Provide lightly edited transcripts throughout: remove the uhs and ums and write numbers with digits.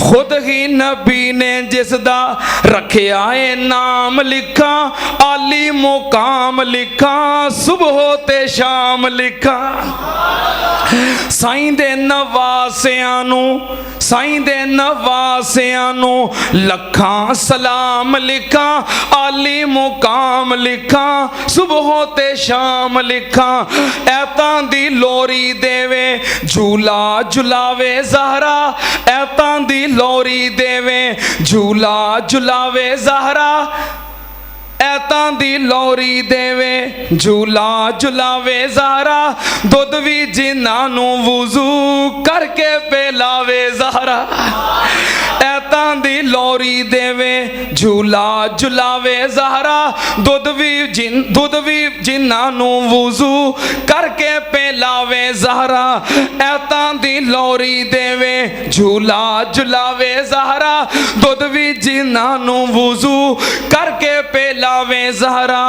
खुद ही नबी ने जिसदा रखिया है नाम लिखा, आली मुकाम लिखा, सुबह ते शाम लिखा। साईं दे नवासियां नू, साईं दे नवासियां नू लखां सलाम लिखा, आली मुकाम लिखा, सुबह ते शाम लिखा। ऐतां दी लोरी देवे झूला झुलावे ज़हरा, ऐतां दी लोरी देवे झूला झुलावे ज़हरा, ऐतां दी लोरी देवे झूला झुलावे ज़हरा। दुध भी जिन्हां नू वुज़ू करके पिलावे ज़हरा, ऐतां दी लोरी देवे झूला झुलावे ज़हरा। दुध भी जिन्हां नू वुज़ू करके पिलावे ज़हरा, ऐतां दी लोरी देवे झूला झुलावे ज़हरा। दुध भी जिन्हां नू वुज़ू करके पिलावे ज़हरा।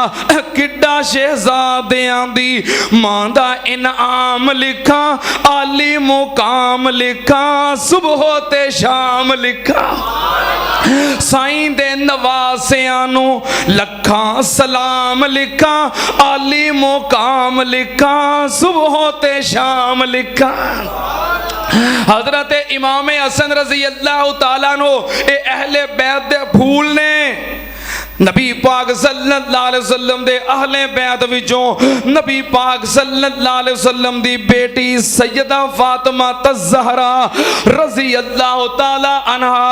किड्डा शहज़ादियां दी मां दा इनाम लिखा, आली मुकाम लिखा, सुबह ते शाम लिखा। साईं दे नवासियां नू लखां सलाम लिखा, आली मुकाम लिखा, सुबह ते शाम लिखा। हज़रत इमाम हसन रज़ी अल्लाह तआला अन्हु ए अहले बैत दे फूल ने। नबी पाक सल्लल्लाहु अलैहि वसल्लम दे अहले बैत विचों नबी पाक सल्लल्लाहु अलैहि वसल्लम दी बेटी सैयदा फातिमा तज़हरा रज़ी अल्लाह तआला अन्हा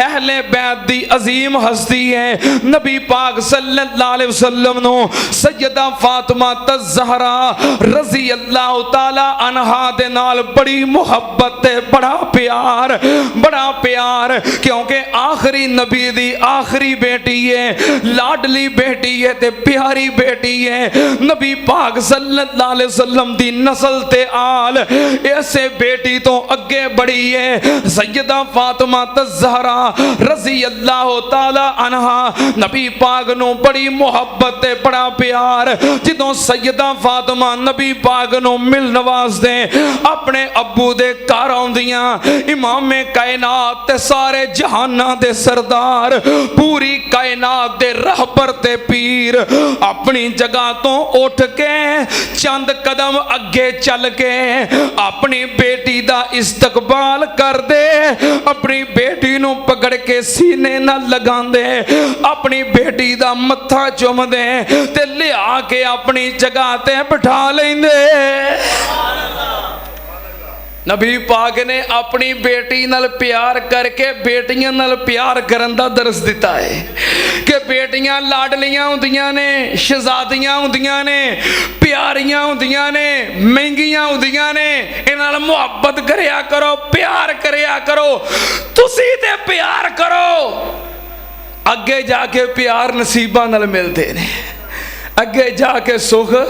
अहले बैत दी अजीम हस्ती है। नबी पाक सल्लल्लाहु अलैहि वसल्लम नो सैयदा फातिमा तज़हरा रज़ी अल्लाह तआला अन्हा दे नाल बड़ी मुहब्बत है, बड़ा प्यार, क्योंकि आखिरी नबी दी आखिरी बेटी है, लाडली बेटी है ते प्यारी बेटी है। नबी पाक सल्लल्लाहु अलैहि वसल्लम दी नस्ल ते आल ऐसे बेटी तो अगे बढ़ी है। सैयदा फातिमा तज़हरा रज़ी अल्लाह तआला अन्हा नबी पाक नू बड़ी मुहब्बत ते बड़ा प्यार। जिदों सैयदा फातिमा नबी पाक नू मिलन वास्ते अपने अब्बू दे घर आउंदियां, इमामे कायनात ते सारे जहानां दे सरदार, पूरी कायनात दे रहबर ते पीर अपनी जगह तो उठ के चंद कदम अगे चल के अपनी बेटी दा इस्तकबाल कर दे, अपनी बेटी नू पकड़ के सीने नाल लगांदे, अपनी बेटी दा मत्था चुमदे ते लिया के अपनी जगह ते बिठा लेंदे। नबी पाक ने अपनी बेटी नाल प्यार करके बेटियां नाल प्यार करन दा दरस दिता है कि बेटियां लाडलियां हुंदियां ने, शहजादियां हुंदियां ने, प्यारियां हुंदियां ने, महंगियां हुंदियां ने। इन्हां नाल मुहब्बत करया करो, प्यार करया करो, तुसी ते प्यार करो, अगे जाके प्यार नसीबां नाल मिलदे ने, अगे जाके सुख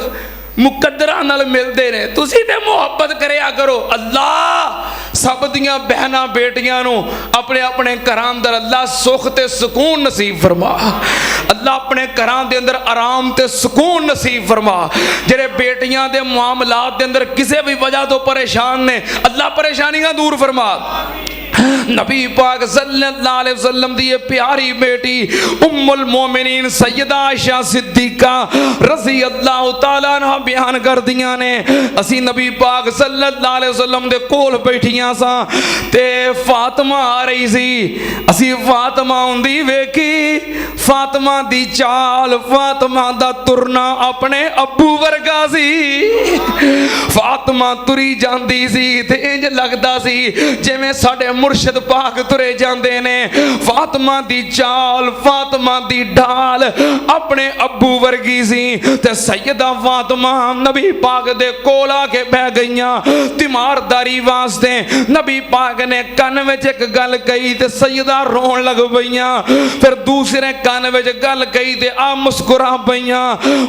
मुकद्दरा नाल मिलते ने। तुसी ते मुहब्बत करया करो। अल्लाह सब दियां बहना बेटियां नू अपने अपने घरां अंदर अल्लाह सुख ते सुकून नसीब फरमा। अल्लाह अपने घरां दे अंदर आराम ते सुकून नसीब फरमा। जेड़े बेटियां दे मामलात दे अंदर किसी भी वजह तो परेशान ने, अल्लाह परेशानियां दूर फरमा। नबी पाक सल्लल्लाहु अलैहि वसल्लम दी प्यारी बेटी उम्मुल मोमिनीन सैयदा आयशा सिद्दीका रज़ी अल्लाह तआला अन्हा बयान कर दियां ने, असी नबी पाक सल्लल्लाहु अलैहि वसल्लम दे कोल बैठियां सा ते फातिमा आ रही सी। असी फातिमा हुंदी वेखी, फातिमा दी चाल, फातिमा दा तुरना अपने अब्बू वर्गा सी। फातिमा तुरी जांदी सी ते इंज लगदा सी जिवें साडे मुर्शद पाक तुरे जांदे ने। फातिमा दी चाल, फातिमा दी ढाल अपने अब्बू वर्गी सी ते सैयदा फातिमा नबी पाक दे कोल आके बह गईयां तीमारदारी वास्ते। नबी पाक ने कन विच एक गल कही ते सैयदा रोन लग पईयां, फिर दूसरे कन विच गल कही ते आ मुस्कुरा पईयां।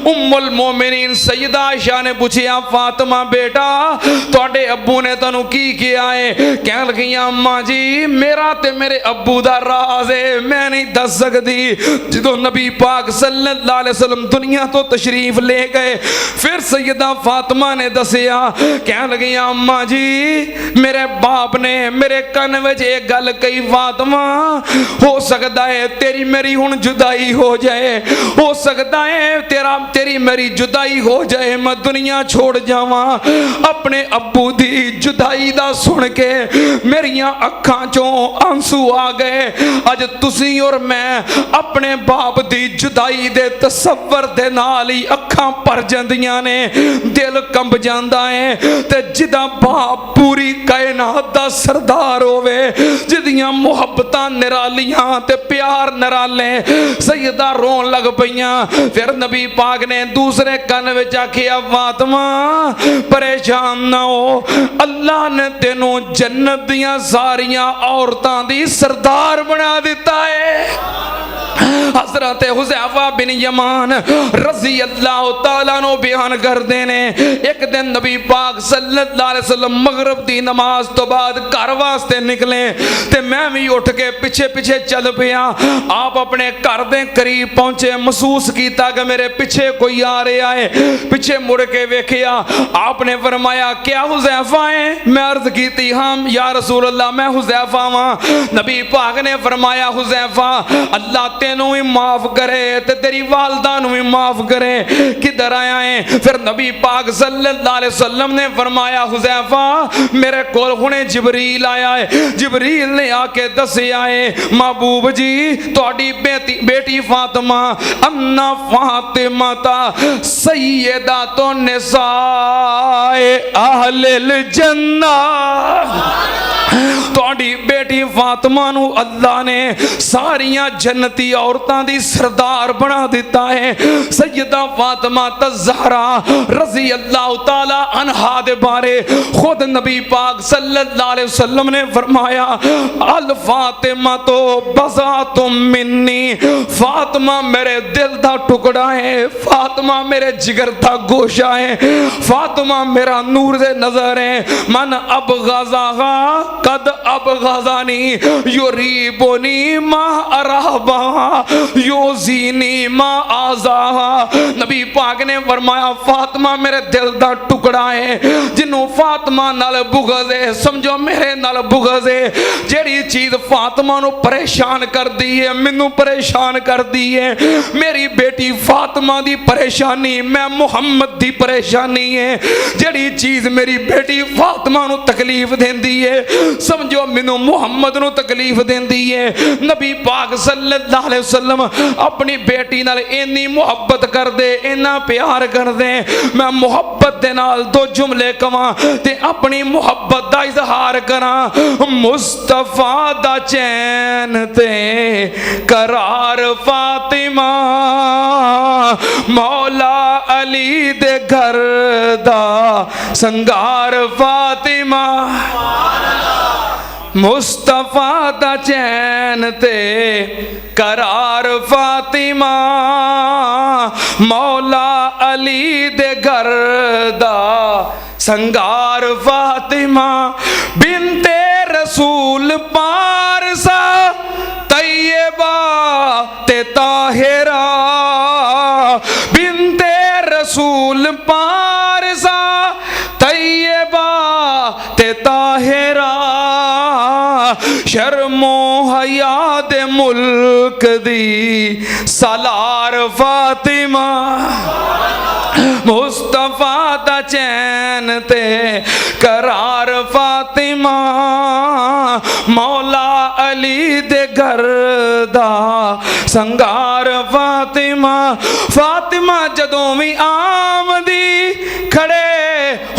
उम्मुल मोमिनीन सैयदा आयशा ने पूछया, फातिमा बेटा तुहाडे अब्बू ने तैनूं की किया है? कहण लगियां अम्मा जी मेरा ते मेरे अब्बू दा राज है, मैं नहीं दस सकती। जो नबी पाक सल्लल्लाहु अलैहि वसल्लम दुनिया तो तशरीफ ले गए, फिर सैयदा फातिमा ने दसिया, कह लगी अम्मा जी मेरे बाप ने मेरे कन विच एक गल कही, फातिमा हो सकता है तेरी मेरी हुण जुदाई हो जाए, हो सकता है तेरी मेरी जुदाई हो जाए, मैं दुनिया छोड़ जावा। अपने अब्बू दी जुदाई दा सुन के मेरिया अखां चों आंसू आ गए। अज तुसी और मैं अपने बाप दी जुदाई दे तसव्वुर दे नाल ही अखां भर जांदियां ने, दिल कंब जांदा है। ते जिदा बाप पूरी कायनात दा सरदार होवे, जिदियां मुहब्बतां निरालियां ते प्यार निराले, सैयदा रोन लग पईयां। फिर नबी पाक ने दूसरे कन विच आखिया, फातिमा परेशान ना हो, अल्लाह ने तेनू जन्नत दियां सारियां औरतां दी सरदार बना दिता है। हजरत हुज़ैफा बिन यमान रज़ी अल्लाह तआला नो बयान करते ने, एक दिन नबी पाक सल्लल्लाहु अलैहि वसल्लम मगरिब दी नमाज तो बाद घर वास्ते निकले, ते मैं भी उठ के पिछे पिछे चल पिया। आप अपने घर दे करीब पहुंचे, महसूस किया कि मेरे पिछे कोई आ रहा है। पिछे मुड़ के वेखिया, आपने फरमाया क्या हुज़ैफा है? मैं अर्ज की हाँ या रसूल अल्लाह मैं हुज़ैफा वां। नबी पाक ने फरमाया, हुज़ैफा अल्लाह तेनू भी माफ करे ते तेरी वालदा नू भी माफ करे, किधर आया है? फिर नबी पाक सल्लल्लाहु अलैहि वसल्लम ने फरमाया, हुज़ैफा मेरे कोल हुणे जिबरील आया है। जिबरील ने आके दसिया है, महबूब जी तुहाडी बेटी फातिमा अन्ना फातिमा ता सैयदा तो निसाए अहलिल जन्नह, तुहाडी बेटी फातिमा नू अल्लाह ने सारियां जन्नती औरतां दी सरदार बना दिता है। सैयदा फातिमा तज़हरा रज़ी अल्लाह तआला अन्हा दे बारे खुद नबी पाक सल्लल्लाहु अलैहि वसल्लम ने फरमाया, अल फातिमा तो बज़ातुम मिन्नी, फातिमा मेरे दिल दा टुकड़ा है, फातिमा मेरे जिगर दा गोशा है, फातिमा मेरा नूर दे नजर है। मन अब गज़ाहा कद अब गज़ानी युरीबुनी मा अरहबा योजीनी मा आज़ाहा। नबी पाक ने फरमाया, फातिमा मेरे दिल दा टुकड़ा है, जिन्हों फातिमा नाल बुग़्ज़ है समझो मेरे नाल बुग़्ज़ है। जेड़ी चीज़ फातिमा नू परेशान कर दी है मैनू परेशान कर दी है। मेरी बेटी फातिमा दी परेशानी मैं मुहम्मद दी परेशानी है। जेड़ी चीज़ मेरी बेटी फातिमा नू तकलीफ देंदी है समझो मैनू मुहम्मद नू तकलीफ देंदी है। नबी पाक सल्लल्लाहु अलैहि वसल्लम अपनी बेटी नाल इन्नी मुहब्बत कर दे, इन्ना प्यार कर दे। मैं मुहब्बत दे नाल दो जुमले कवां ते अपनी मुहब्बत दा इजहार करां। मुस्तफा दा चैन ते करार फातिमा, मौला अली दे घर दा संगार फातिमा, मुस्तफा दा चैन ते करार फातिमा, मौला अली दे घर दा संगार फातिमा। बिनते रसूल पारसा तैयबा ते ताहिरा, बिनते रसूल पारसा तैयबा ते ताहिरा, शर्मो हया दे मुल्क दी सलार फातिमा, मुस्तफा दा चैन ते करार फातिमा, मौला अली दे घर दा संगार फातिमा। फातिमा जदों भी आमदी खड़े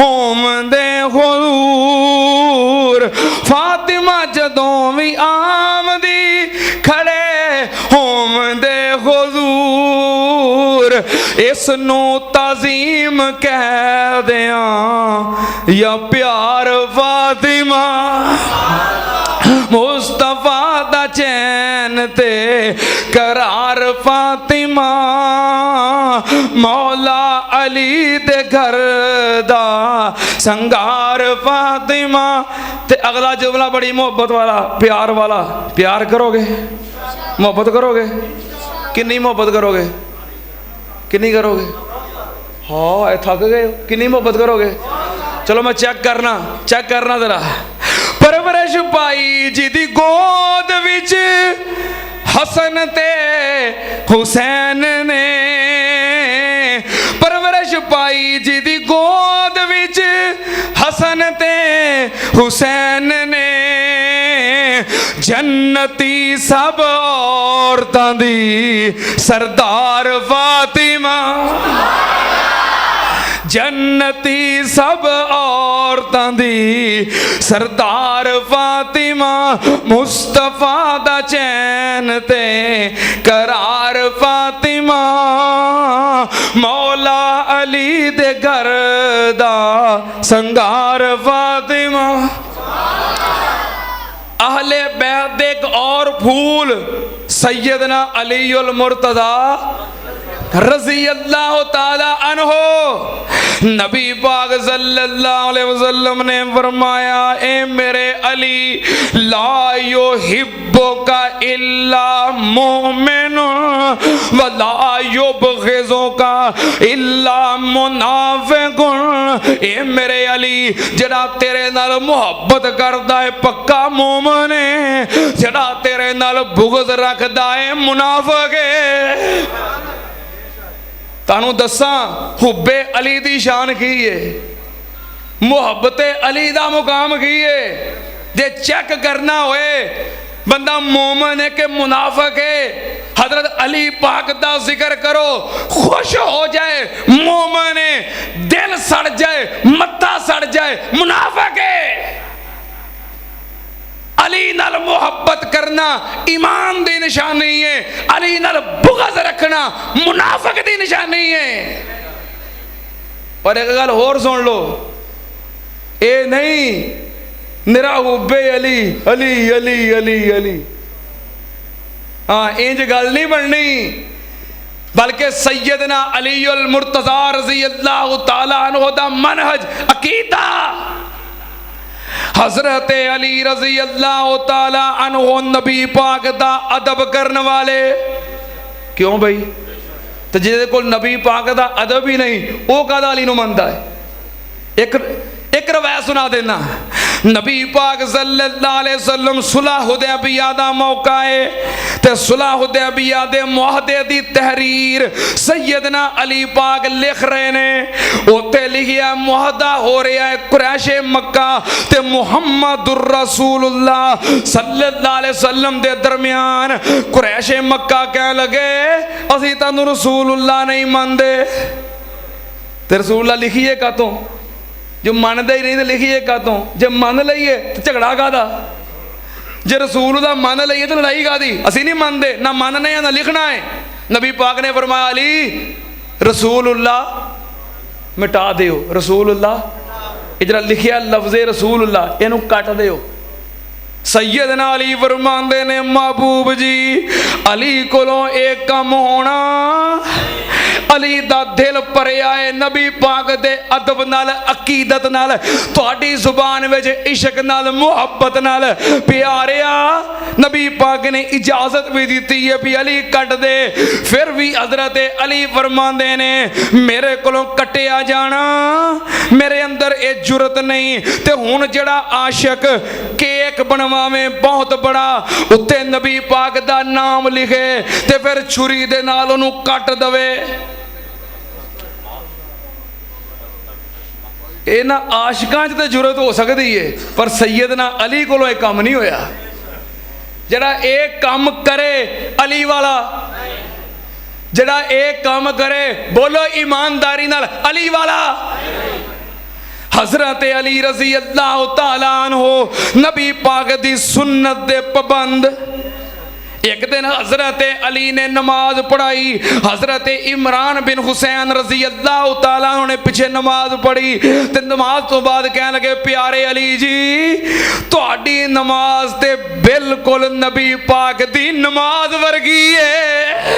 होमदे हुजूर, फातिमा जदों भी आमदी खड़े होमदे हुजूर, इसनू ताज़ीम कह दियां या प्यार फातिमा। मुस्तफा दा चैन ते करार फातिमा, मौला अली दे घर दा संगार फातिमा। ते अगला जुमला बड़ी मोहब्बत वाला, प्यार वाला। प्यार करोगे, मोहब्बत करोगे, कितनी मोहब्बत करोगे, कितनी करोगे? हाँ थक गए हो, कितनी मोहब्बत करोगे? चलो मैं चेक करना जरा। परवरिश पाई जिदी गोद विच हसन ते हुसैन ने, परवरिश पाई जिदी गोद विच हसन ते हुसैन ने। जन्नती सब औरतां दी सरदार फातिमा, जन्नती सब औरतां दी सरदार फातिमा। मुस्तफा दा चैन ते करार फातिमा, मौला अली दे घर दा संगार फातिमा। अहले बैत दे एक और फूल सैयदना अलीउल मुर्तज़ा रज़ी अल्लाह ताला अन्हो। नबी पाक सल्लल्लाहु अलैहि वसल्लम ने फरमाया, ए मेरे अली, ला युहिब्बुका इल्ला मुमिन व ला युबग़िज़ुका इल्ला मुनाफ़िक़ुन। ए मेरे अली, जड़ा तेरे नाल मुहब्बत करदा है पक्का मोमिन है, जड़ा तेरे नाल बुग़्ज़ रखदा है मुनाफ़िक़ है। तानू दसा हुब्बे अली दी शान की है, मुहब्बते अली दा मुकाम की है। जे चेक करना होए बंदा मोमिन है कि मुनाफिक है, हजरत अली पाक दा जिक्र करो, खुश हो जाए मोमिन है, दिल सड़ जाए, मत्था सड़ जाए मुनाफिक है। अली नाल मुहब्बत करना ईमान दी निशानी है, अली नाल बुग़्ज़ रखना मुनाफिक दी निशानी है। और एक गल होर सुन लो, ए नहीं निरा हुब्बे अली अली अली अली अली, हाँ इंज गल नहीं बननी, बल्कि सैयदना अलीउल मुर्तज़ा रज़ी अल्लाह ताला अन्हु दा मनहज अकीदा, हजरत अली रज़ी अल्लाह ताला अन्हु नबी पाक दा अदब करने वाले। क्यों भाई? तो जिहदे कोल नबी पाक दा अदब ही नहीं, वो कादा अली नूं मनदा है? एक रवायत सुना देना। नबी पाक सल्लल्लाहु अलैहि वसल्लम सुलह हुदैबिया दा मौका है, ते सुलह हुदैबिया दे मुआहदे दी तहरीर सैयदना अली पाक लिख रहे ने। उत्ते लिखिया मुआहदा हो रहा है कुरैशे मक्का ते मुहम्मदुर रसूलुल्लाह सल्लल्लाहु अलैहि वसल्लम दे दरमियान। कुरैशे मक्का कह लगे, असी तानू रसूलुल्लाह नहीं मानदे। ते रसूलुल्लाह लिखिए कातों, जो मानते ही नहीं तो लिखिए कातों, जब मान लीए तो झगड़ा कादा, जे रसूल दा मान लीए तो लड़ाई कादी? असी नहीं मानते, ना मानने ना लिखना है। नबी पाक ने फरमाया, अली रसूलुल्लाह मिटा दियो, रसूलुल्लाह इधर लिखिया लफ्ज़े रसूलुल्लाह इनू कट दियो। सैयदना अली फरमांदे ने, महबूब जी अली कोलों एक कम होना, अली दा दिल भरिया है नबी पाक दे अदब नाल, अकीदत नाल, तुहाडी जुबान विच इश्क नाल, मुहब्बत नाल। प्यारिया नबी पाक ने इजाजत भी दी है भी अली कट दे, फिर भी हजरत अली फरमांदे ने, मेरे कोलों कटिया जाना, मेरे अंदर ये जुरत नहीं। ते हुण जड़ा आशिक केक बनवावे बहुत बड़ा, उत्ते नबी पाक दा नाम लिखे ते फिर छुरी दे नाल ओनू कट दवे, ये ना आशिकां च तो जुरत हो सकती है, पर सैयदना अली कोलों एक काम नहीं होया। जड़ा एक काम करे अली वाला, जड़ा एक काम करे बोलो ईमानदारी नाल अली वाला। हजरत अली रज़ी अल्लाह ताला अन्हु नबी पाक दी सुन्नत दे पाबंद। एक दिन हजरत अली ने नमाज पढ़ाई, हजरत इमरान बिन हुसैन रज़ी अल्लाह ताला ने पीछे नमाज पढ़ी, ते नमाज तो बाद कह लगे, प्यारे अली जी तुहाडी नमाज ते बिल्कुल नबी पाक दी नमाज वर्गी है।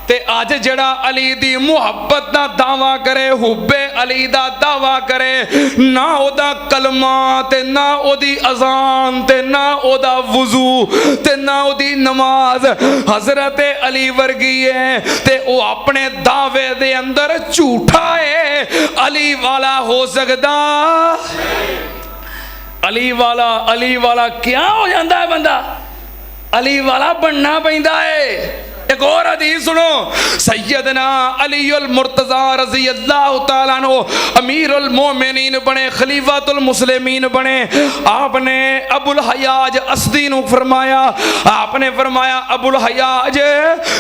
ते अज जड़ा अली दी मुहब्बत दा दावा करे, हुब्बे अली दा दावा करे, ना ओदा कलमा ते ना ओदी अजान ते ना ओदा वुजू ते ना ओदी नमाज हजरत अली वर्गी है, ते ओ अपने दावे दे अंदर झूठा है। अली वाला हो सकदा? अली वाला क्या हो जाता है बंदा? अली वाला बनना पैंदा है। एक और हदीस सुनो, सैयदना अली अल मुर्तज़ा रज़ी अल्लाह तआला अन्हु अमीरुल मोमिनीन बने, खलीफातुल मुस्लिमीन बने। आपने अबुल हयाज असदी नु फरमाया, आपने फरमाया अबुल हयाज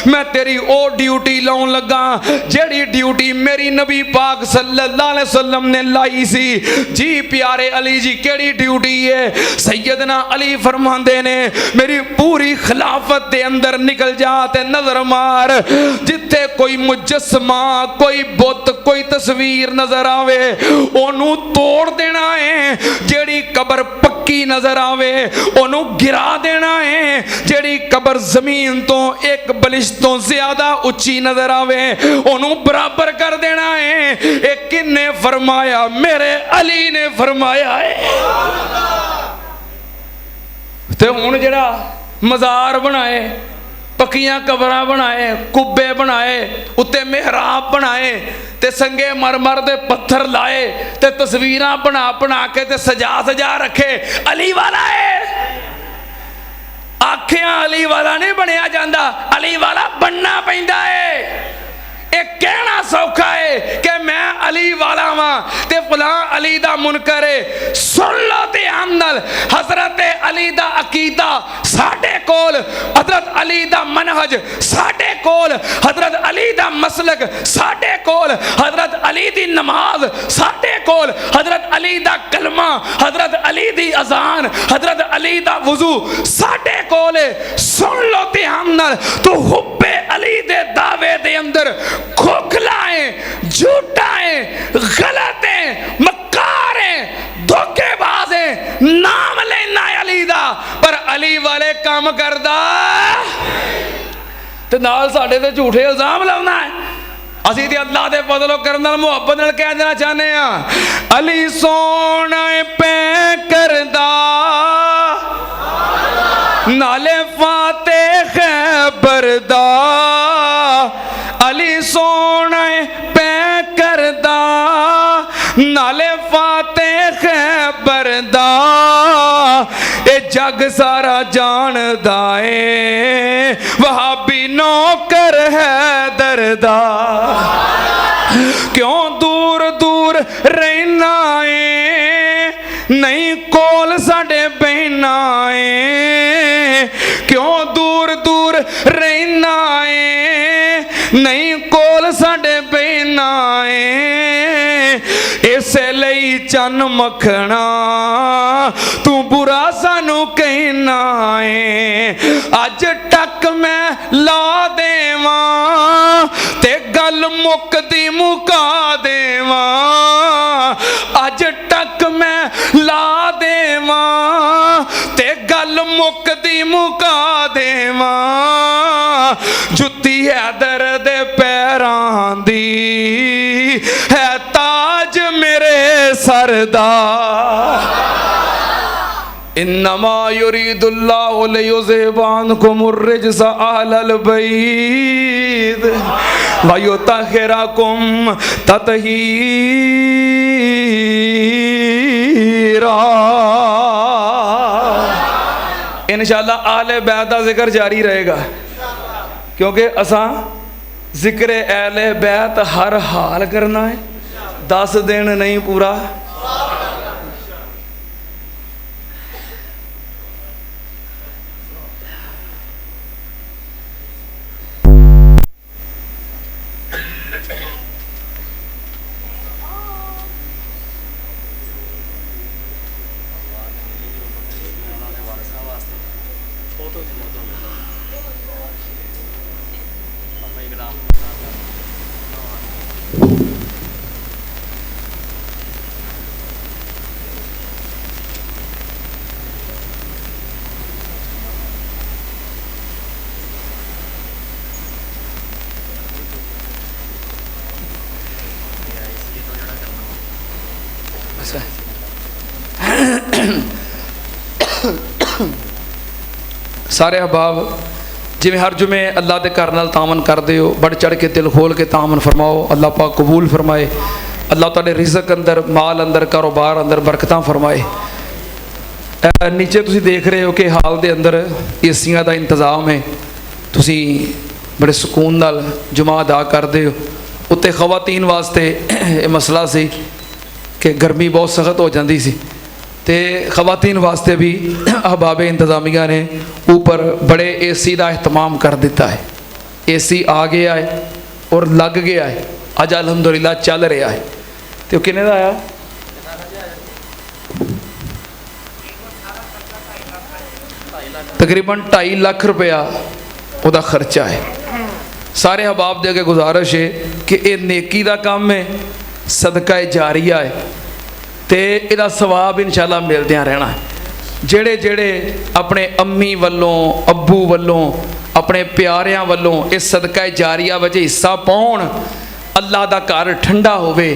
मैं तेरी ओ ड्यूटी लाउन लगा जेड़ी ड्यूटी मेरी नबी पाक सल्लल्लाहु अलैहि वसल्लम ने लाई सी। जी प्यारे अली जी केड़ी ड्यूटी है? सैयदना अली फरमांदे ने मेरी पूरी खिलाफत दे अंदर निकल जा ते नजर मार, जिथे कोई मुजस्मा, कोई बुत, कोई तस्वीर नजर आवे ओनू तोड़ देना है। जेड़ी कबर पक्की नजर आवे ओनू गिरा देना है। जेड़ी कबर जमीन तो एक बलिश तो ज्यादा उच्ची नजर आवे ओनू बराबर कर देना है। एक किन्ने फरमाया? मेरे अली ने फरमाया है। ते हुण जेड़ा मज़ार बनाए, पक्कियां कबरां बनाए, कुब्बे बनाए, उत्ते मेहराब बनाए, ते संगे मरमर दे पत्थर लाए, ते तस्वीरां बना बना के ते सजा सजा रखे, अली वाला है? आखियां अली वाला नहीं बनया जाता, अली वाला बनना पैंदा है। एक कहना सौखा है कि मैं अली वाला वां ते फलां अली दा मुनकर है। सुन लो ध्यान नाल, हजरत अली दा अकीदा साडे कोल, हजरत अली दा मनहज साडे कोल, हजरत अली दा मसलक साडे कोल, हजरत अली दी नमाज साडे कोल, हजरत अली दा कलमा, हजरत अली दी अजान, हजरत अली दा वुजू साडे कोल है। सुन लो ध्यान नाल, तो हुब्बे अली दे दावे दे अंदर खोखला है, झूठा है, गलत है, मक्कार है, धोखेबाज है, नाम लेना है अली दा पर अली वाले काम करदा ते नाल साडे ते झूठे इल्जाम लाउना है। असी ते अल्लाह दे फज़ल करम नाल मुहब्बत नाल कह देना चाहने आ, अली सोना पे करदा नाले फाते खैबरदा, अली सोना पे करदा नाले फाते खैबरदा, ए जग सारा जानदा है वहाबी नौकर है दरदा। क्यों दूर दूर रहना है, नहीं कोल साडे बहना है। क्यों दूर दूर रहना है, नहीं कोल साडे बहना है। इसे लई चन मखना तू बुरा सानू कहना है। अज टक मैं ला देवा ते गल मुकदी मुका देवा, अज टक मैं ला देवा ते गल मुकदी मुका देवा। जुत्ती है दर्द पैरां दी है ताज मेरे सरदा। इन्नमा युरीदुल्लाहु लियुज़हिबा अन्कुमुर रिज्सा अहलल बैत व युतहिरकुम तत्हीरा। इंशाअल्लाह अहले बैत का जिक्र जारी रहेगा, क्योंकि असा जिक्र अहले बैत हर हाल करना है, 10 दिन नहीं पूरा। सारे अहबाब जिमें हर जुमे अल्लाह के घर नाल तामन करते हो, बढ़ चढ़ के दिल खोल के तामन फरमाओ। अल्लाह पाक कबूल फरमाए। अल्लाह तुहाडे रिज़क अंदर, माल अंदर, कारोबार अंदर बरकतां फरमाए। नीचे तुसीं देख रहे हो कि हाल दे अंदर एसियां दा इंतज़ाम है, तुसीं बड़े सुकून नाल जुमा अदा करते हो। उत्ते खवातीन वास्ते ये मसला सी कि गर्मी बहुत सख्त हो जाती सी, तो खवातीन वास्ते भी अहबाब इंतज़ामिया ने ऊपर बड़े एसी का एहतमाम कर दिता है। एसी आ गया है और लग गया है, अज अलहमदुलिल्लाह चल रहा है। तो किन्ने दा आया? तकरीबन 2.5 लाख रुपया उसका खर्चा है। सारे अहबाब दे अगे गुजारिश है कि यह नेकी का काम है, सदका जारिया है, तो यदा सवाब इंशाअल्लाह मिलदियां रहना है। जेड़े जेड़े अपने अम्मी वल्लों, अब्बू वल्लों, अपने प्यारियां वल्लों इस सदका जारिया वच हिस्सा पाउण, अल्लाह दा घर ठंडा होवे,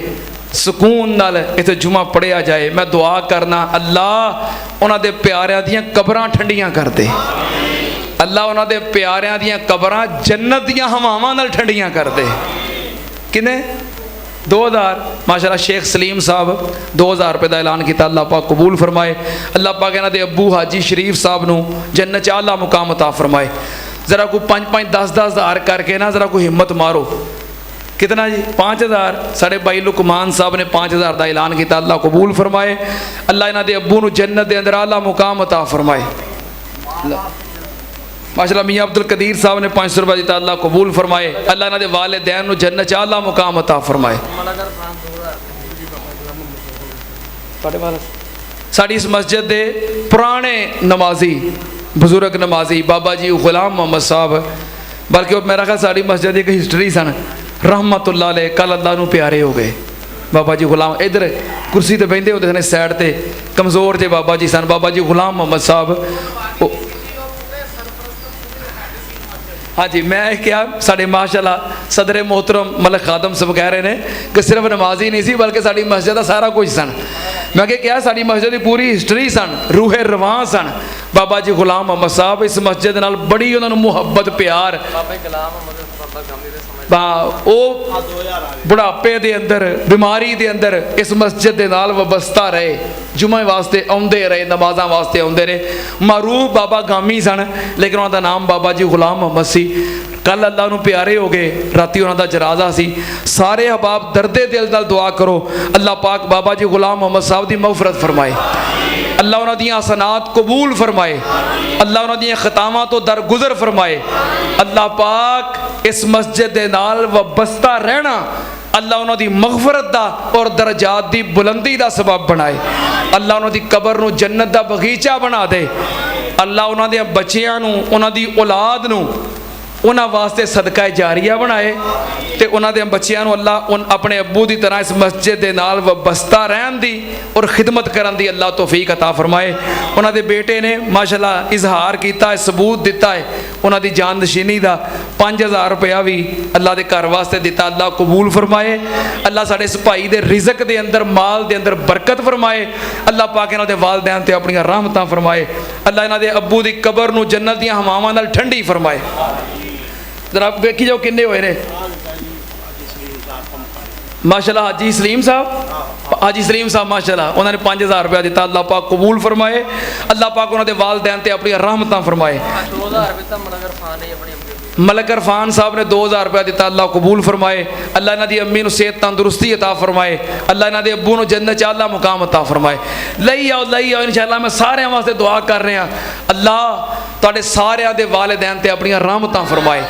सुकून नाल इत्थे जुमा पढ़िया जाए। मैं दुआ करना अल्लाह उन्हां दे प्यारियां दियां कबरां ठंडियां कर दे। अल्लाह उन्हां दे प्यारियां दियां कबरां जन्नत दियां हवावां नाल ठंडियां कर दे। किने 2000 माशाअल्लाह शेख सलीम साहब 2000 रुपये का ऐलान किया। अल्लाह पाक कबूल फरमाए। अल्लाह पाक इन्हां दे अब्बू हाजी शरीफ साहब नूं जन्नत च आला मुकाम अता फरमाए। ज़रा कोई 5-5, 10-10 हज़ार करके ना ज़रा कोई हिम्मत मारो। कितना जी? 5000। साढ़े भाई लुकमान साहब ने 5000 का ऐलान किया। अल्लाह कबूल फरमाए। अल्लाह इन्हां दे अब्बू नूं जन्नत दे अंदर आला मुकाम अता फरमाए। माशाअल्लाह मियाँ अब्दुल कदीर साहब ने 500 रुपये दिता। अल्लाह कबूल फरमाए। अल्लाह इन्हां दे वालिदैन नूं जन्नत च आला मुकाम अता फरमाए। साड़ी इस मस्जिद दे पुराने नमाजी, बुजुर्ग नमाजी बाबा जी गुलाम मोहम्मद साहब, बल्कि मेरा ख्याल साड़ी मस्जिद एक हिस्टरी सन, रहमतुल्लाह अलैह, कल अल्लाह नूं प्यारे हो गए। बाबा जी गुलाम इधर कुर्सी ते बहिंदे होंदे सन, साइड ते कमज़ोर जे बाबा जी सन, बाबा जी गुलाम मोहम्मद साहब। हाँ जी, मैं क्या साढ़े माशाअल्लाह सदर मोहतरम मलक खादम सब कह रहे हैं कि सिर्फ नमाजी नहीं सी बल्कि साड़ी मस्जिद का सारा कुछ सन। मैं क्या साड़ी मस्जिद की पूरी हिस्टरी सन, रूहे रवां सन। बाबा जी गुलाम मोहम्मद साहब इस मस्जिद नाल बड़ी उन्होंने मुहब्बत प्यार, बुढ़ापे दे अंदर बीमारी दे अंदर इस मस्जिद दे नाल वबस्ता रहे, जुमे वास्ते आउंदे रहे, नमाज़ां वास्ते आउंदे रहे। मारूफ बाबा गामी सन लेकिन उन्होंने नाम बाबा जी गुलाम मोहम्मद सी। कल अल्लाह नूं प्यारे हो गए, राती उन्होंने जनाजा सी। सारे अहबाब दर्दे दिल नाल दुआ करो अल्लाह पाक बाबा जी गुलाम मोहम्मद साहब की मगफरत फरमाए, अल्लाह उन्हों दी हसनात कबूल फरमाए, अल्लाह उन्हों दी खतावां तो दरगुजर फरमाए। अल्लाह पाक इस मस्जिद दे नाल वबस्ता रहना अल्लाह उन्हों दी मगफरत दा और दरजात दी बुलंदी दा सबब बनाए। अल्लाह उन्हों दी कबर नूं जन्नत दा बगीचा बना दे। अल्लाह उन्हों दे बच्चियां नूं, उन्हों दी औलाद नूं उन्होंने वास्ते सदका जारिया बनाए, तो उन्होंने बच्चों को अल्लाह अपने अब्बू की तरह इस मस्जिद के नाल वबस्ता रहन दी और खिदमत करन दी अल्लाह तौफीक अता फरमाए। उन्होंने बेटे ने माशाअल्लाह इजहार किया है, सबूत दिता है, उन्होंने जाननशीनी का 5000 रुपया भी अल्लाह के घर वास्ते दिता। अल्लाह कबूल फरमाए। अल्लाह साढ़े इस भाई के रिजक के अंदर, माल के अंदर बरकत फरमाए। अल्लाह पाक इन्होंने वालदैन ते अपनी रहमतां फरमाए। अल्लाह इन्होंने अब्बू की कबर नूं जन्नत दी हवावां नाल ठंडी फरमाए। जरा वेखी जाओ किन्ने होए ने माशाअल्लाह। हाजी सलीम साहब, हाजी सलीम साहब माशाअल्लाह उन्होंने 5000 रुपया दिता। अल्लाह पाक कबूल फरमाए। अल्लाह पाक उन्होंने वालदैन ते अपनी रहमतां फरमाए। मलक इरफान साहब ने 2000 रुपया दिता। अल्लाह कबूल फरमाए। अल्लाह इन्हां दी अम्मी नूं सेहत तंदुरुस्ती अता फरमाए। अल्लाह इन्हां दे अब्बू नूं जन्नत च आला मुकाम अता फरमाए। लई आओ इंशाअल्लाह। मैं सारे वास्ते दुआ कर रहा अल्लाह तुहाडे सारियां दे वालिदैन ते अपनी रहमतां फरमाए।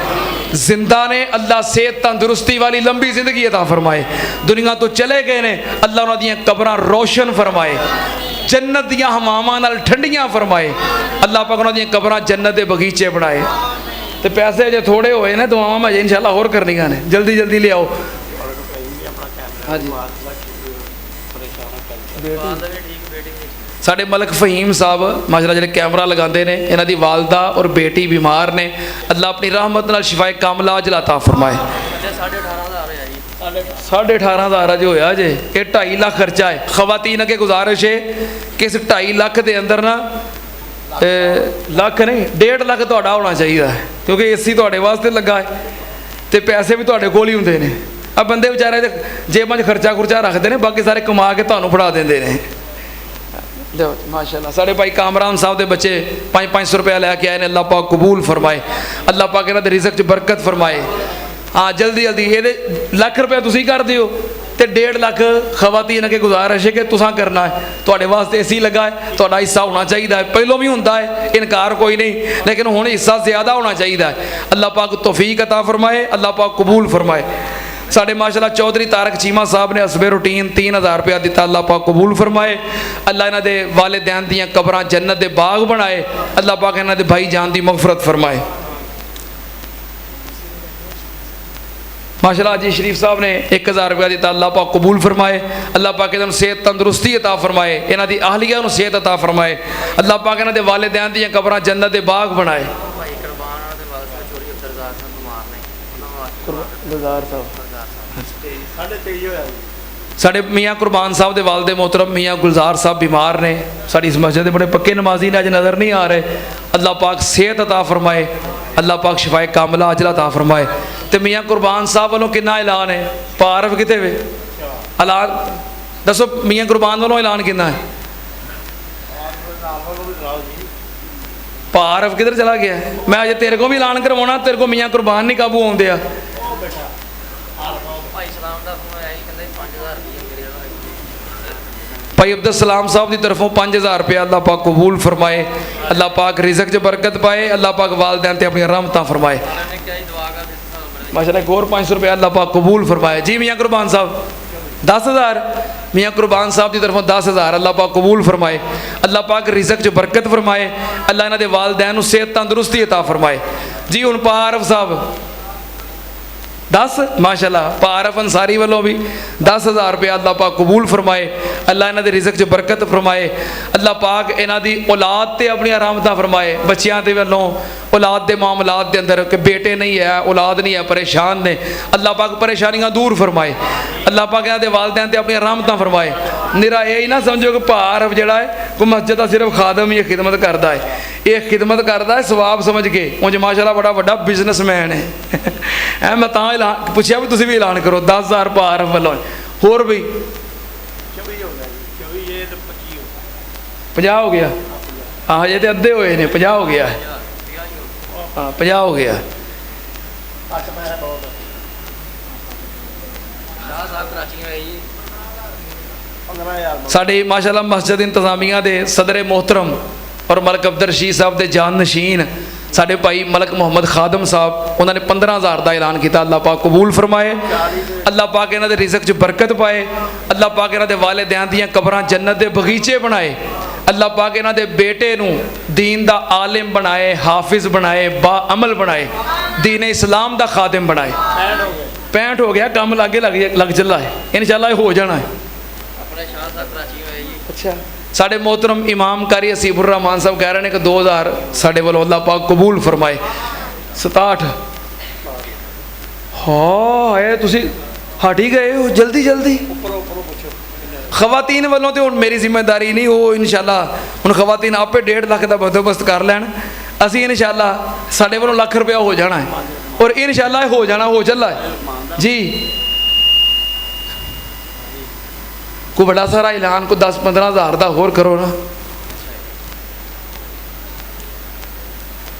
जिंदा ने अल्लाह सेहत तंदुरुस्ती वाली लंबी जिंदगी अता फरमाए। दुनिया तो चले गए ने अल्लाह उन्हां दीयां कबरां रोशन फरमाए, जन्नत दीयां हवावां नाल ठंडियां फरमाए। अल्लाह पाक उन्हां दीयां कबरां जन्नत दे बगीचे बनाए। तो पैसे जो थोड़े होए ने दुआवां मैं इंशाअल्लाह होर करनियां ने, जल्दी जल्दी ले आओ। हाँ जी, साढ़े मलक फहीम साहब माशाअल्लाह जो कैमरा लगाते हैं, इन्हां दी वालदा और बेटी बीमार ने, अल्लाह अपनी रहमत नाल शिफाए कामला अजल अता फरमाए। 18,500 अज होया जे, ये 2.5 लाख खर्चा है। खवातीन अगे गुजारिश है कि इस 2.5 लाख के अंदर ना ਲੱਖ ਨਹੀਂ 1.5 ਲੱਖ ਤੁਹਾਡਾ ਹੋਣਾ ਚਾਹੀਦਾ ਹੈ, ਕਿਉਂਕਿ ਏਸੀ ਤੁਹਾਡੇ ਵਾਸਤੇ ਲੱਗਾ ਹੈ ਤੇ ਪੈਸੇ ਵੀ ਤੁਹਾਡੇ ਕੋਲ ਹੀ ਹੁੰਦੇ ਨੇ। ਆ ਬੰਦੇ ਵਿਚਾਰੇ ਦੇ ਜੇਬਾਂ 'ਚ ਖਰਚਾ ਰੱਖਦੇ ਨੇ, ਬਾਕੀ ਸਾਰੇ ਕਮਾ ਕੇ ਤੁਹਾਨੂੰ ਫੜਾ ਦਿੰਦੇ ਨੇ। ਲਓ ਮਾਸ਼ਾਅੱਲਾ, ਸਾਡੇ ਭਾਈ ਕਾਮਰਾਨ ਸਾਹਿਬ ਦੇ ਬੱਚੇ 500 ਰੁਪਇਆ ਲੈ ਕੇ ਆਏ ਨੇ। ਅੱਲਾਹ ਪਾਕ ਕਬੂਲ ਫਰਮਾਏ, ਅੱਲਾਹ ਪਾਕ ਇਹਨਾਂ ਦੇ ਰਿਜ਼ਕ 'ਚ ਬਰਕਤ ਫਰਮਾਏ। ਹਾਂ ਜਲਦੀ ਇਹਦੇ ਲੱਖ ਰੁਪਇਆ ਤੁਸੀਂ ਕਰ ਦਿਓ ਤੇ 1.5 ਲੱਖ ਖਵਾਤੀਨ ਅੱਗੇ ਗੁਜ਼ਾਰਿਸ਼ ਹੈ ਕਿ ਤੁਸੀਂ ਕਰਨਾ ਹੈ। ਤੁਹਾਡੇ ਵਾਸਤੇ ਏਸੀ ਲੱਗਾ ਹੈ, ਤੁਹਾਡਾ ਹਿੱਸਾ ਹੋਣਾ ਚਾਹੀਦਾ ਹੈ। ਪਹਿਲੋਂ ਵੀ ਹੁੰਦਾ ਹੈ, ਇਨਕਾਰ ਕੋਈ ਨਹੀਂ, ਲੇਕਿਨ ਹੁਣ ਹਿੱਸਾ ਜ਼ਿਆਦਾ ਹੋਣਾ ਚਾਹੀਦਾ ਹੈ। ਅੱਲਾਹ ਪਾਕ ਤੌਫੀਕ ਅਤਾ ਫਰਮਾਏ, ਅੱਲਾਹ ਪਾਕ ਕਬੂਲ ਫਰਮਾਏ। ਸਾਡੇ ਮਾਸ਼ਾਅੱਲਾ ਚੌਧਰੀ ਤਾਰਕ ਚੀਮਾ ਸਾਹਿਬ ਨੇ ਹਸਬੇ ਰੂਟੀਨ 3000 ਰੁਪਇਆ ਦਿੱਤਾ, ਅੱਲਾਹ ਪਾਕ ਕਬੂਲ ਫਰਮਾਏ। ਅੱਲਾਹ ਇਹਨਾਂ ਦੇ ਵਾਲਿदैन ਦੀਆਂ ਕਬਰਾਂ ਜन्नत ਦੇ ਬਾਗ ਬਣਾਏ, ਅੱਲਾਹ ਪਾਕ ਇਹਨਾਂ ਦੇ ਭਾਈ ਜਾਨ ਦੀ ਮਗਫਰਤ फरमाए। माशाअल्लाह जी शरीफ साहब ने 1000 रुपया दिता, अल्लाह पाक कबूल फरमाए। अल्लाह पाक इन्होंने सेहत तंदुरुस्ती अता फरमाए, इन्हों की आहलिया को सेहत अता फरमाए। अल्लाह पाक इन्हों के वालिदैन दी कबरां जन्नत दे बाग बनाए। साढ़े मियाँ कुरबान साहब के वालदे मोहतरम मियाँ गुलजार साहब बीमार ने, साड़ी इस मस्जिद के बड़े पक्के नमाजी ने, अज नज़र नहीं आ रहे। अल्लाह पाक सेहत अता फरमाए, अल्लाह पाक शिफाए कामला अजला अता फरमाए। तो मियाँ कुरबान साहब वालों कितना ऐलान है? पारफ कितने वे ऐलान दसो, मियाँ कुरबान वालों ऐलान कितना है? पारफ किधर चला गया है? मैं अजे तेरे को भी ऐलान करवाना, तेरे को मियाँ कुरबान नहीं काबू आउंदे आ। भाई अब्दुल सलाम साहब की तरफों 5000 रुपया, अल्लाह पाक कबूल फरमाए। अल्लाह पाक रिज़क च बरकत पाए, अल्लाह पाक वालिदैन ते अपनी रहमतां फरमाए। माशाअल्लाह एक और 500 रुपया, अल्लाह पाक कबूल फरमाए। जी मियाँ कुरबान साहब 10000, मियाँ कुरबान साहब की तरफों 10000, अल्लाह पाक कबूल फरमाए। अल्लाह पाक रिज़क च बरकत फरमाए, अल्लाह इन्हां दे वालिदैन नूं सेहत तंदुरुस्ती अता फरमाए। जी हुण पारफ साहब 10 माशाअल्लाह, पारफ अंसारी वालों भी 10000 रुपया, अल्लाह पाक कबूल फरमाए। अल्लाह इन्हां दे रिज़क च बरकत फरमाए। अल्लाह पाक इन्हां दी औलाद ते अपनी रहमतां फरमाए। बच्चियां दे वालों औलाद के मामलात के अंदर कि बेटे नहीं है, औलाद नहीं है, परेशान ने, अल्लाह पाक परेशानियां दूर फरमाए। अल्लाह पाक इन्हां दे वालिदैन ते अपनी रहमतां फरमाए। निरा यही ना समझो कि पारफ जिहड़ा है कोई मस्जिद का सिर्फ खादम ही खिदमत करता है, ये खिदमत करता है सवाब समझ के। उंज माशाअल्लाह बड़ा वड्डा बिजनेसमैन है। मैं तां ऐलान पुछया भी तुसीं भी ऐलान करो 10000 पारफ वालों। होर भी 50 हो गया, हाँ हजे तो अद्धे होए ने, 50 हो गया, हाँ 50 हो गया। साड़ी माशाअल्लाह मस्जिद इंतजामिया दे सदर मोहतरम और मलक अब्दुल रशीद साहब के जान नशीन साढ़े भाई मलक मुहम्मद खादम साहब, उन्होंने 15000 का ऐलान किया। अल्लाह पाक कबूल फरमाए। अल्लाह पाक इन्हां दे रिज़क च बरकत पाए। अल्लाह पाक इन्हां दे वालिदैन दियां कबरां जन्नत दे बगीचे बनाए। अल्लाह पाक इन्हां दे बेटे नूं दीन दा आलिम बनाए, हाफिज बनाए, बा अमल बनाए, दीन इस्लाम दा खादिम बनाए। 65 हो गया, काम लागे लग चला है, इंशाअल्लाह हो जाना है। अच्छा साढ़े मोहतरम इमाम कारी असीफुर रहमान साहब कह रहे हैं कि 2000 साढ़े वालों अल्लाह पाक कबूल फरमाए। 67 हाँ है, तुसी हट ही गए हो जल्दी जल्दी। खवातीन वालों तो मेरी जिम्मेदारी नहीं, वो इंशाअल्लाह हुण खवातीन आपे 1.5 लाख का बंदोबस्त कर लैन। असी इंशाअल्लाह साढ़े वालों लाख रुपया हो जाना है और इंशाअल्लाह हो जाना, हो चला है जी। कोई बड़ा सारा ऐलान को 10-15 हज़ार का होर करो ना,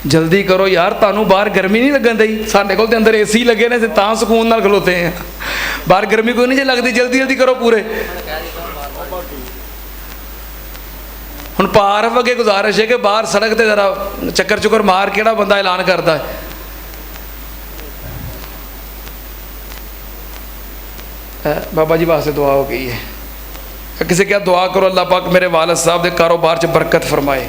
जल्दी करो यार। तानू बाहर गर्मी नहीं लगन दी, साढ़े को अंदर एसी लगे ने तां सुकून नाल खलोते हैं, बाहर गर्मी कोई नहीं लगती। जल्दी जल्दी करो पूरे। हुण पारफ अगे गुजारिश है कि बाहर सड़क ते जरा चक्कर चुक्कर मार केड़ा बंदा ऐलान करता है। बाबा जी वास्ते दुआ हो गई है, किसी क्या दुआ करो अल्लाह पाक मेरे वालिद साहब के कारोबार च बरकत फरमाए।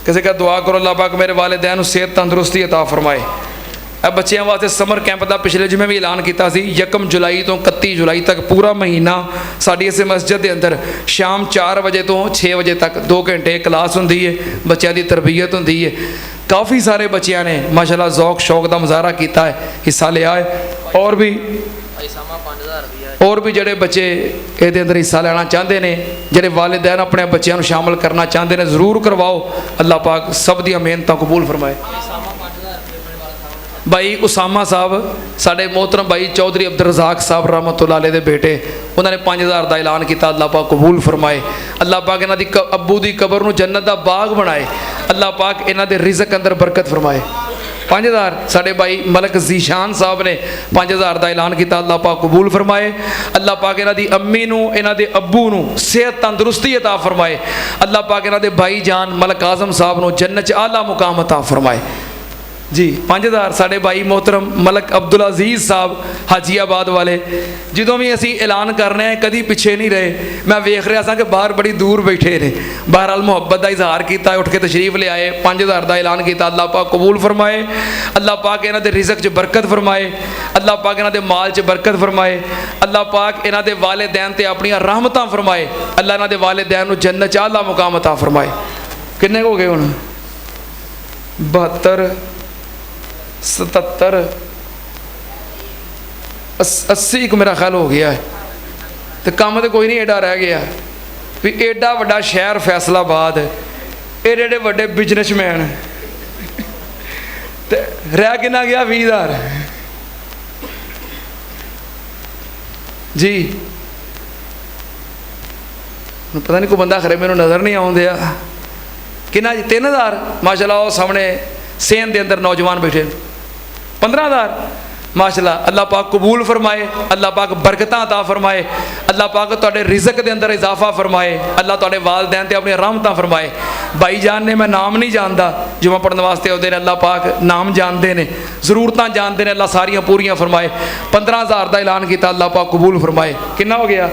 किसी का दुआ करो अल्लाह पाक मेरे वालिदैन सेहत तंदुरुस्ती अता फरमाए। अब बच्चों वास्ते समर कैंप का पिछले जिमें भी ऐलान किया 1 जुलाई तो 31 जुलाई तक पूरा महीना साड़ी इस मस्जिद के अंदर शाम 4 बजे तो 6 बजे तक 2 घंटे क्लास होंदी है, बच्चों की तरबियत होंदी है। काफ़ी सारे बच्चों ने माशाअल्लाह ज़ौक शौक का मुजाहरा किया है, हिस्सा लिया है। और भी और भी ਜਿਹੜੇ ਬੱਚੇ ਇਹਦੇ ਅੰਦਰ ਹਿੱਸਾ ਲੈਣਾ ਚਾਹੁੰਦੇ ਨੇ, ਜਿਹੜੇ ਵਾਲਿदैन ਆਪਣੇ ਬੱਚਿਆਂ ਨੂੰ ਸ਼ਾਮਲ ਕਰਨਾ ਚਾਹੁੰਦੇ ਨੇ, ਜ਼ਰੂਰ ਕਰਵਾਓ। ਅੱਲਾਹ ਪਾਕ ਸਭ ਦੀਆਂ ਮਿਹਨਤਾਂ ਕਬੂਲ ਫਰਮਾਏ। भाई उसामा साहब साढ़े मोहतरम भाई चौधरी अब्दुल रज़ाक साहब रहमतुल्लाह अलैह दे बेटे, उन्होंने 5000 का ऐलान किया। अल्लाह पाक कबूल फरमाए। अल्लाह पाक इन्हां दी अब्बू दी कबर नूं जन्नत दा बाग बनाए। अल्लाह पाक इन्हां दे रिज़क अंदर बरकत फरमाए। 5000 साढ़े भाई मलक जीशान साहब ने 5000 का ऐलान किया। अल्लाह पाक कबूल फरमाए। अल्लाह पाक इन्हां दी अम्मी नूं इन्हां दे अब्बू नूं सेहत तंदुरुस्ती अता फरमाए। अल्लाह पाक इन्हां दे भाई जान मलक आज़म साहब नूं जन्नत च आला मुकाम अता फरमाए जी। 5000 साढ़े भाई मोहतरम मलक अब्दुल अजीज़ साहब हाजीआबाद वाले, जो भी असी ऐलान करने कभी पिछे नहीं रहे। मैं वेख रहा था कि बाहर बड़ी दूर बैठे ने, बहरहाल मुहब्बत का इजहार किया, उठ के तशरीफ ले आए, 5000 का ऐलान किया। अल्लाह पाक कबूल फरमाए। अल्लाह पाक इन्हां दे रिज़क च बरकत फरमाए। अल्लाह पाक इन्हां दे माल च बरकत फरमाए। अल्लाह पाक इन्हां दे वालिदैन ते अपनियां रहमतां फरमाए। अल्लाह इन्हां दे वालिदैन नूं जन्नत च आला मुकाम अता फरमाए। किन्ने हो गए हुण? 72 77 80 को मेरा ख्याल हो गया है। तो काम तो कोई नहीं, एडा रह गया भी एडा वड्डा शहर फैसलाबाद, एडे एडे वड्डे बिजनेसमैन, तो रह कितना गया 20000 जी। पता नहीं कोई बंदा खरे मैनू नज़र नहीं आउंदे आ कितना जी। 3000 माशाल्लाह। वो सामने सेन के अंदर नौजवान बैठे 15000 माशाल्लाह। अल्लाह पाक कबूल फरमाए। अल्लाह पाक बरकतां अता फरमाए। अल्लाह पाक तुहाडे रिज़क के अंदर इजाफा फरमाए। अल्लाह तुहाडे वालिदैन ते अपनी रहमतां फरमाए। भाई जान ने मैं नाम नहीं जानता, जुमा पढ़ने वास्ते आउंदे ने, अल्लाह पाक नाम जानते हैं, ज़रूरतां जानते हैं, अल्लाह सारियां पूरियां फरमाए। 15000 का ऐलान किया। अल्लाह पाक कबूल फरमाए। कितना हो गया?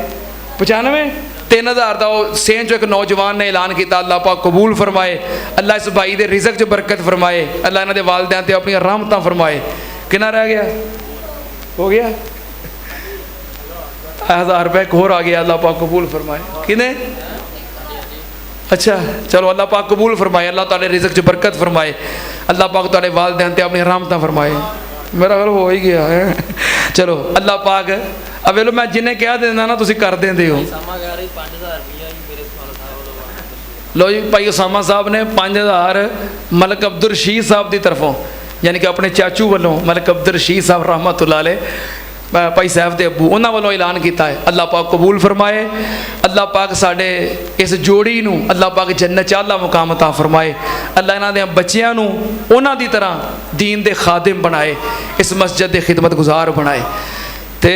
95। 3000 का सेन चो एक नौजवान ने ऐलान किया। अल्लाह पाक कबूल फरमाए। अल्लाह इस भाई के रिज़क च बरकत फरमाए। अल्लाह इन्हां दे वालिदैन ते अपनी रहमतां फरमाए। कितना रह गया? हो गया 1000 रुपये एक होर आ गया। अल्लाह पाक कबूल फरमाए। किने? अच्छा चलो, अल्लाह पाक कबूल फरमाए। अल्लाह तुहाडे रिज़क च बरकत फरमाए। अल्लाह पाक तुहाडे वालिदैन ते अपनी रहमतां फरमाए। मेरा गल हो ही गया है। चलो अल्लाह पाक अब लो, मैं जिन्हें कह देना ना तुम कर देंगे हो। लो जी भाई उसामा साहब ने 5000 मलक अब्दुल रशीद साहब की तरफों, यानी कि अपने चाचू वालों मलक अब्दुल रशीद साहब रहमतुल्लाह अलैह भाई साहब के अबू, उन्होंने वालों ऐलान किया है। अल्लाह पाक कबूल फरमाए। अल्लाह पाक साढ़े इस जोड़ी नूं अल्लाह पाक जन्नत आला मुकाम अता फरमाए। अल्लाह इन्हां दे बच्चियां नूं उन्हां दी तरह दीन दे खादिम बनाए, इस मस्जिद दे खिदमत गुजार बनाए। तो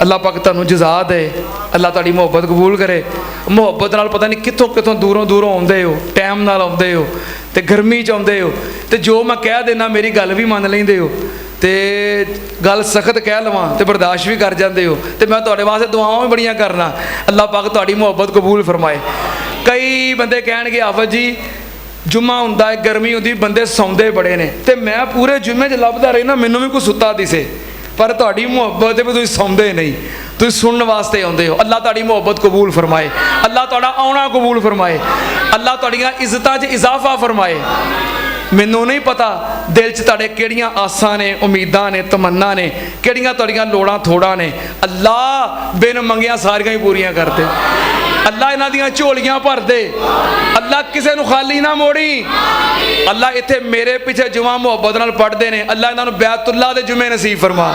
अल्लाह पाक तुहानूं जज़ा दे। अल्लाह तुहाडी मुहब्बत कबूल करे। मुहब्बत नाल पता नहीं कितों कितों दूरों दूरों आउंदे हो, टाइम नाल आउंदे हो, तो गर्मी च आउंदे हो, तो जो मैं कह देना मेरी गल भी मान लैंदे हो, तो गल सख्त कह लवां तो बर्दाश्त भी कर जाते हो। तो मैं तुहाडे वास्ते दुआवां भी बड़ियां करना। अल्लाह पाक तुहाडी मुहब्बत कबूल फरमाए। कई बंदे कहणगे आफत जी जुम्मा हुंदा है, गर्मी हुंदी, बंदे सौंदे बड़े ने, तो मैं पूरे जुम्मे च लभदा रहना मैनूं भी कोई सुत्ता दिसे, पर तुहाडी मुहब्बत है भी तुसीं सौंदे नहीं, तुसीं सुनने वास्ते आउंदे हो। अल्लाह तुहाडी मुहब्बत कबूल फरमाए। अल्लाह तुहाडा आउणा कबूल फरमाए। अल्लाह तुहाडीआं इज्जतां च इजाफा फरमाए। मैनूं नहीं पता दिल च तुहाडे किहड़ियां आसां ने, उम्मीदां ने, तमन्ना ने, किहड़ियां तुहाडीआं लोड़ां थोड़ां ने। अल्लाह बिन मंगिया सारियां ही पूरियां कर दे। अल्लाह इन्हां दियां झोलियां भर दे। अल्लाह किसे नूं खाली ना मोड़ी। अल्लाह इत्थे मेरे पीछे जुमा मुहब्बत नाल पढ़दे ने, अल्लाह इन्हां नूं बैतुल्लाह दे जुमे नसीब फरमा।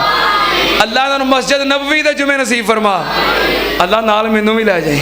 अल्लाह इन्हां नूं मस्जिद नबवी दे जुमे नसीब फरमा। अल्लाह नाल मैनूं भी लै जाए।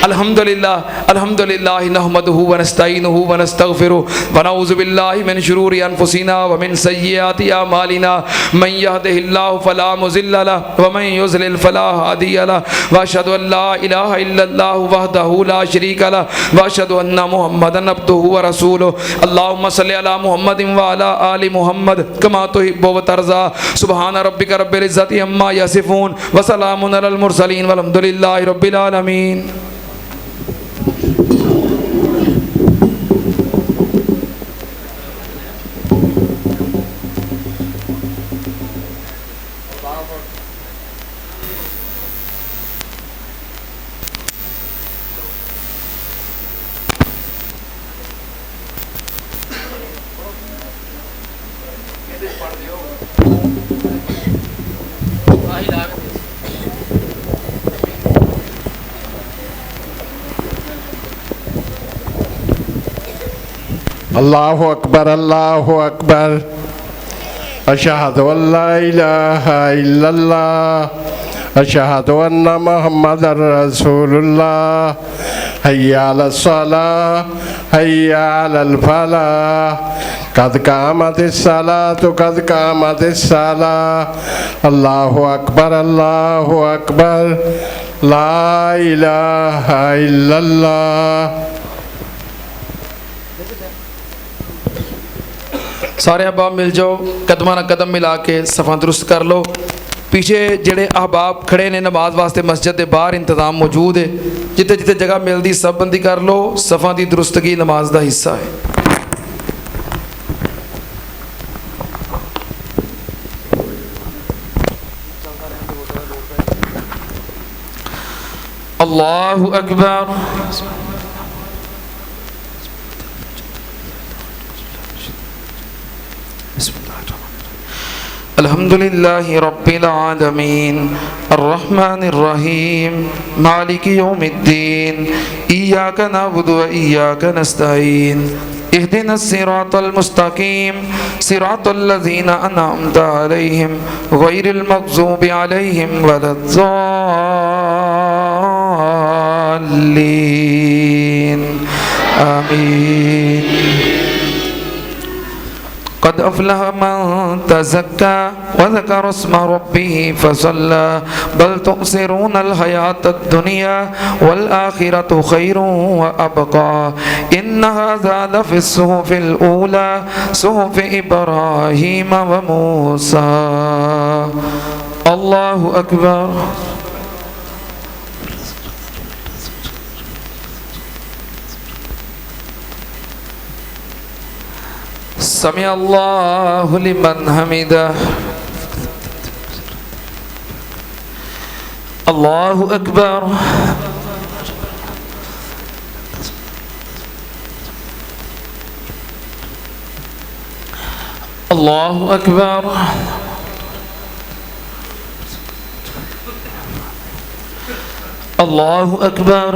अल्हम्दुलिल्लाह अल्हम्दुलिल्लाह नहमदुहु व नस्तईनुहु व नस्तगफिरुहु व नऊज़ु बिल्लाहि मिन शुरूरि अनफुसिना व मिन सय्यिआति अमालिना मन यहदिहिल्लाहु फला मुज़िल्ल लहु व मन युज़लिल फला हादिय लहु व अशहदु अन ला इलाहा इल्लल्लाहु वहदहु ला शरीका लहु व अशहदु अन्ना मुहम्मदन अब्दुहु व रसूलुहु। अल्लाहुम्मा सल्लि अला मुहम्मदिन व अला आलि मुहम्मद कमा तुहिब्बु व तर्ज़ा। सुब्हान रब्बिका रब्बिल इज़्ज़ति अम्मा यसिफून व सलामुन अलल मुरसलीन वल्हम्दुलिल्लाहि रब्बिल आलमीन। अल्लाहु अकबर अशहदु अल्ला इलाहा इल्लल्लाह अशहदु अन्ना मुहम्मदर रसूलुल्लाह हय्या अलस सलाह हय्या अलल फलाह कद कामतिस सलातु कद कामतिस सलाह अल्लाहु अकबर ला इलाहा इल्लल्लाह। सारे अहबाब मिल जाओ, कदम ना कदम मिला के सफ़ा दुरुस्त कर लो। पीछे जेड़े अहबाब खड़े ने नमाज वास्ते मस्जिद के बाहर इंतजाम मौजूद है, जिते जिते जगह मिलती सब बंदी कर लो। सफ़ा की दुरुस्तगी नमाज का हिस्सा है। अल्लाहु अकबर। अल्हम्दुलिल्लाहि रब्बिल आलमीन अर्रहमानिर रहीम मालिकि यौमिद्दीन इय्याका नअबुदु व इय्याका नस्तईन इहदिनस सिरातल मुस्तकीम सिरातल लज़ीना अनअमता अलैहिम गैरिल मग़ज़ूबि अलैहिम वलद्दाल्लीन आमीन। क़द अफ़लह मन तज़क्का व ज़करा इस्म रब्बिही फ़सल्ला बल तु'सिरूनल हयातद दुनिया वल आखिरतु खैरुन व अबक़ा इन्न हाज़ा लफ़िस सुहुफ़िल ऊला सुहुफ़ि इब्राहीम व मूसा। अल्लाहु अकबर। समी अल्लाहु लिमन हमिदह। अल्लाहु अकबर। अल्लाहु अकबर। अल्लाहु अकबर।